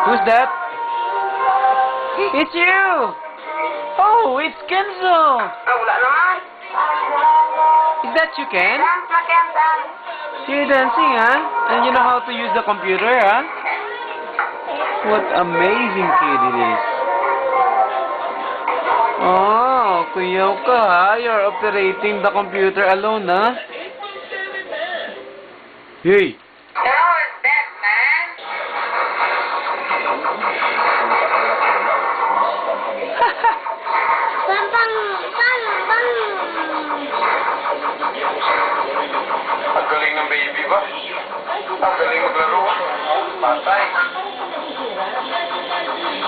Who's that? It's you! Oh, it's Kenzo! Wala naman. Is that you, Ken? Dance na, Ken, dance. You're dancing, huh? And you know how to use the computer, huh? What amazing kid it is. Oh, kuyaw ka, ha? You're operating the computer alone, huh? Hey! How is that, man? Ang galing ng baby ba?